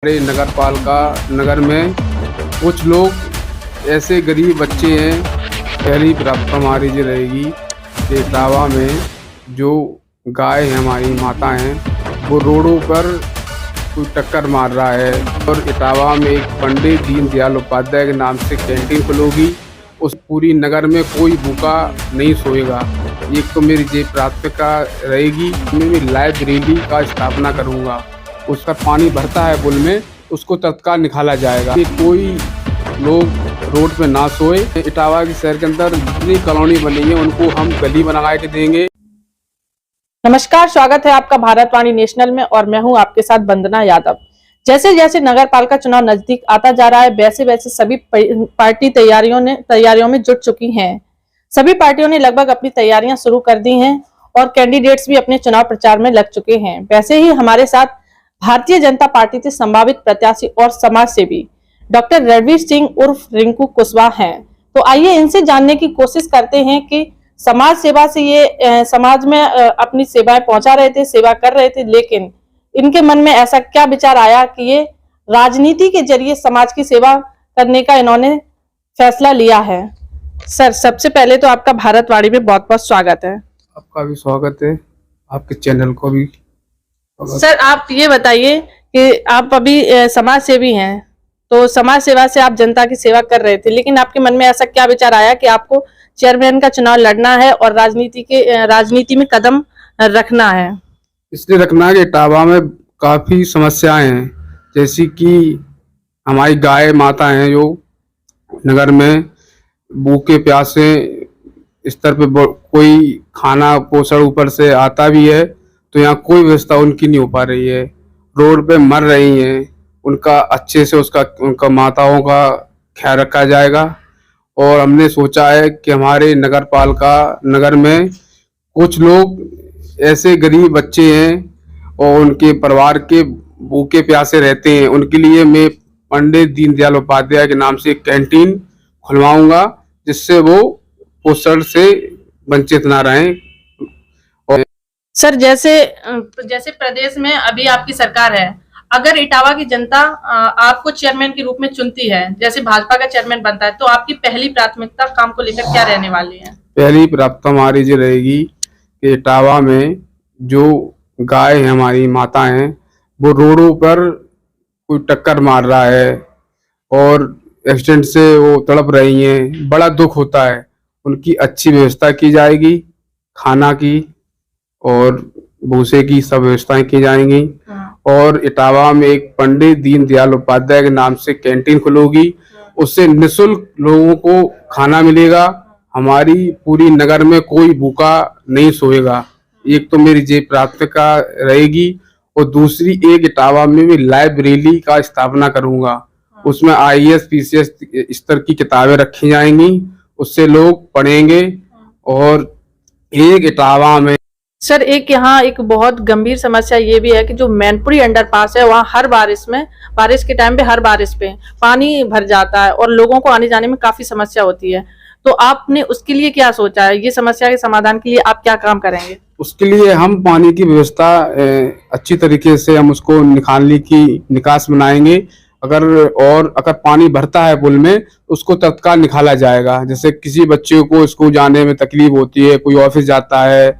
हमारे नगर पालिका नगर में कुछ लोग ऐसे गरीब बच्चे हैं। पहली प्राप्त हमारी जो रहेगी कि इटावा में जो गाय है, हमारी माता हैं, वो रोडों पर कोई टक्कर मार रहा है। और इटावा में एक पंडित दीनदयाल उपाध्याय के नाम से कैंटीन खुलेगी। उस पूरी नगर में कोई भूखा नहीं सोएगा। एक तो मेरी ये प्राथमिकता रहेगी। मैं लाइब्रेरी का स्थापना करूँगा। उसका पानी भरता है पुल में, उसको तत्काल निकाला जाएगा कि कोई लोग रोड पे ना सोए। इटावा के शहर के अंदर जितनी कॉलोनी बनी है उनको हम गली बना के देंगे। नमस्कार, स्वागत है आपका भारतवाणी नेशनल में और मैं हूं आपके साथ वंदना यादव। जैसे जैसे नगर पालिका चुनाव नजदीक आता जा रहा है, वैसे वैसे सभी पार्टी तैयारियों में जुट चुकी हैं। सभी पार्टियों ने लगभग अपनी तैयारियां शुरू कर दी हैं और कैंडिडेट्स भी अपने चुनाव प्रचार में लग चुके हैं। वैसे ही हमारे साथ भारतीय जनता पार्टी से संभावित प्रत्याशी और समाज सेवी डॉक्टर रणवीर सिंह उर्फ रिंकू कुशवाहा हैं। तो आइए इनसे जानने की कोशिश करते हैं कि समाज सेवा से ये समाज में अपनी सेवाएं पहुंचा रहे थे, सेवा कर रहे थे, लेकिन इनके मन में ऐसा क्या विचार आया कि ये राजनीति के जरिए समाज की सेवा करने का इन्होंने फैसला लिया है। सर, सबसे पहले तो आपका भारतवाणी में बहुत बहुत स्वागत है। आपका भी स्वागत है, आपके चैनल को भी। सर, आप ये बताइए कि आप अभी समाज सेवी हैं, तो समाज सेवा से आप जनता की सेवा कर रहे थे, लेकिन आपके मन में ऐसा क्या विचार आया कि आपको चेयरमैन का चुनाव लड़ना है और राजनीति में कदम रखना है? इसलिए रखना है कि इटावा में काफ़ी समस्याएं हैं, जैसी कि हमारी गाय माता हैं जो नगर में भूखे प्यासे स्तर पे कोई खाना पोषण ऊपर से आता भी है तो यहाँ कोई व्यवस्था उनकी नहीं हो पा रही है। रोड पे मर रही हैं, उनका अच्छे से उनका माताओं का ख्याल रखा जाएगा। और हमने सोचा है कि हमारे नगर पालिका नगर में कुछ लोग ऐसे गरीब बच्चे हैं और उनके परिवार के भूखे प्यासे रहते हैं, उनके लिए मैं पंडित दीनदयाल उपाध्याय के नाम से एक कैंटीन खुलवाऊंगा, जिससे वो पोषण से वंचित ना रहें। सर, जैसे प्रदेश में अभी आपकी सरकार है, अगर इटावा की जनता आपको चेयरमैन के रूप में चुनती है, जैसे भाजपा का चेयरमैन बनता है, तो आपकी पहली प्राथमिकता काम को लेकर क्या रहने वाली है? पहली प्राथमिकता हमारी जो रहेगी कि इटावा में जो गाय है, हमारी माता हैं, वो रोडों पर कोई टक्कर मार रहा है और एक्सीडेंट से वो तड़प रही हैं। बड़ा दुख होता है। उनकी अच्छी व्यवस्था की जाएगी, खाना की और भूसे की सब व्यवस्थाएं की जाएंगी। और इटावा में एक पंडित दीनदयाल उपाध्याय के नाम से कैंटीन खुलेगी। उससे निःशुल्क लोगों को खाना मिलेगा। हमारी पूरी नगर में कोई भूखा नहीं सोएगा। एक तो मेरी ये प्राथमिकता रहेगी और दूसरी, एक इटावा में भी लाइब्रेरी का स्थापना करूंगा। उसमें IAS PCS स्तर की किताबें रखी जाएंगी, उससे लोग पढ़ेंगे। और एक इटावा में सर, यहाँ एक बहुत गंभीर समस्या ये भी है कि जो मैनपुरी अंडरपास है, वहाँ हर बारिश के टाइम पे हर बारिश पे पानी भर जाता है और लोगों को आने जाने में काफी समस्या होती है। तो आपने उसके लिए क्या सोचा है? ये समस्या के समाधान के लिए आप क्या काम करेंगे? उसके लिए हम पानी की व्यवस्था अच्छी तरीके से हम उसको निकालने की निकास बनाएंगे। अगर पानी भरता है पुल में, उसको तत्काल निकाला जाएगा। जैसे किसी बच्चे को स्कूल जाने में तकलीफ होती है, कोई ऑफिस जाता है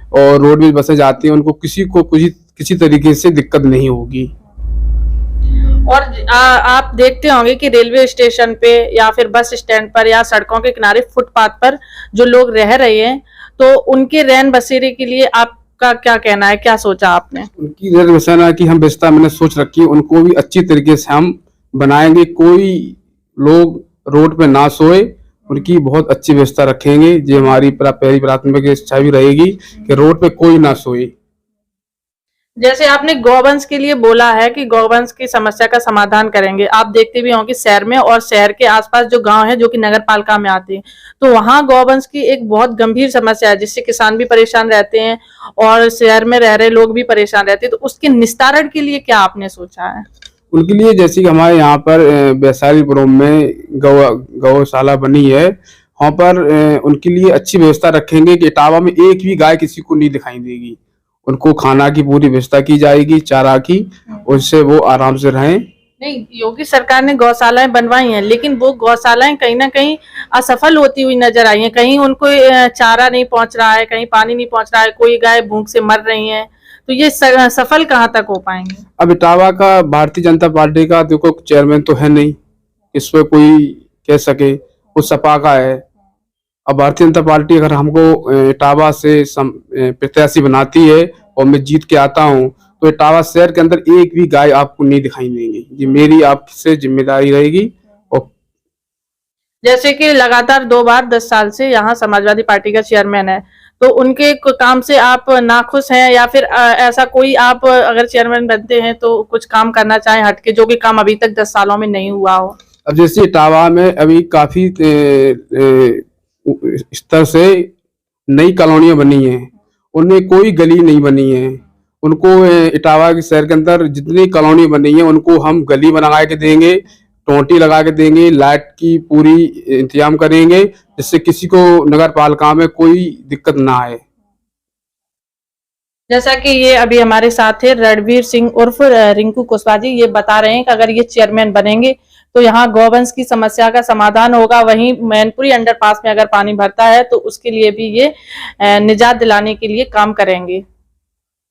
और रोड में बसें जाती हैं, उनको किसी तरीके से दिक्कत नहीं होगी। और आप देखते होंगे कि रेलवे स्टेशन पे या फिर बस स्टैंड पर या सड़कों के किनारे फुटपाथ पर जो लोग रह रहे हैं, तो उनके रैन बसेरे के लिए आपका क्या कहना है? क्या सोचा आपने? उनकी रैन बसेरा की हम व्यवस्था मैंने सोच रखी है, उनको भी अच्छी तरीके से हम बनाएंगे। कोई लोग रोड पे ना सोए, उनकी बहुत अच्छी व्यवस्था रखेंगे। ये हमारी पहली प्राथमिक इच्छा भी रहेगी कि रोड पे कोई ना सोए। जैसे आपने गौवंश के लिए बोला है कि गौवंश की समस्या का समाधान करेंगे, आप देखते भी होंगे शहर में और शहर के आसपास जो गांव है जो कि नगर पालिका में आते हैं, तो वहां गौवंश की एक बहुत गंभीर समस्या है, जिससे किसान भी परेशान रहते हैं और शहर में रह रहे लोग भी परेशान रहते हैं। तो उसके निस्तारण के लिए क्या आपने सोचा है? उनके लिए जैसे कि हमारे यहाँ पर वैशालीपुरम में गौशाला बनी है, वहाँ पर उनके लिए अच्छी व्यवस्था रखेंगे कि इटावा में एक भी गाय किसी को नहीं दिखाई देगी। उनको खाना की पूरी व्यवस्था की जाएगी, चारा की, उससे वो आराम से रहें। नहीं, योगी सरकार ने गौशालाएं बनवाई हैं, लेकिन वो गौशालाएं कहीं ना कहीं असफल होती हुई नजर आई हैं। कहीं उनको चारा नहीं पहुंच रहा है, कहीं पानी नहीं पहुंच रहा है, कोई गाय भूख से मर रही है। तो ये सफल कहाँ तक हो पाएंगे? अब इटावा का भारतीय जनता पार्टी का देखो चेयरमैन तो है नहीं, इस पे कोई कह सके, वो सपा का है। अब भारतीय जनता पार्टी अगर हमको इटावा से प्रत्याशी बनाती है और मैं जीत के आता हूँ, तो इटावा शहर के अंदर एक भी गाय आपको नहीं दिखाई देंगी। ये मेरी आपसे जिम्मेदारी रहेगी। और जैसे कि लगातार 2 बार 10 साल से यहाँ समाजवादी पार्टी का चेयरमैन है, तो उनके काम से आप नाखुश हैं, या फिर ऐसा कोई आप अगर चेयरमैन बनते हैं तो कुछ काम करना चाहें हटके, जो कि काम अभी तक 10 सालों में नहीं हुआ हो? अब जैसे इटावा में अभी काफी स्तर से नई कॉलोनियां बनी हैं, उनमें कोई गली नहीं बनी है। उनको इटावा के शहर के अंदर जितनी कॉलोनी बनी है उनको हम गली बना के देंगे, टोंटी लगा के देंगे, लाइट की पूरी इंतजाम करेंगे, जिससे किसी को नगर पालिका में कोई दिक्कत ना आए। जैसा कि ये अभी हमारे साथ है रणवीर सिंह उर्फ रिंकू कुशवाहा जी, ये बता रहे हैं कि अगर ये चेयरमैन बनेंगे तो यहाँ गौवंश की समस्या का समाधान होगा। वहीं मैनपुरी अंडरपास में अगर पानी भरता है तो उसके लिए भी ये निजात दिलाने के लिए काम करेंगे।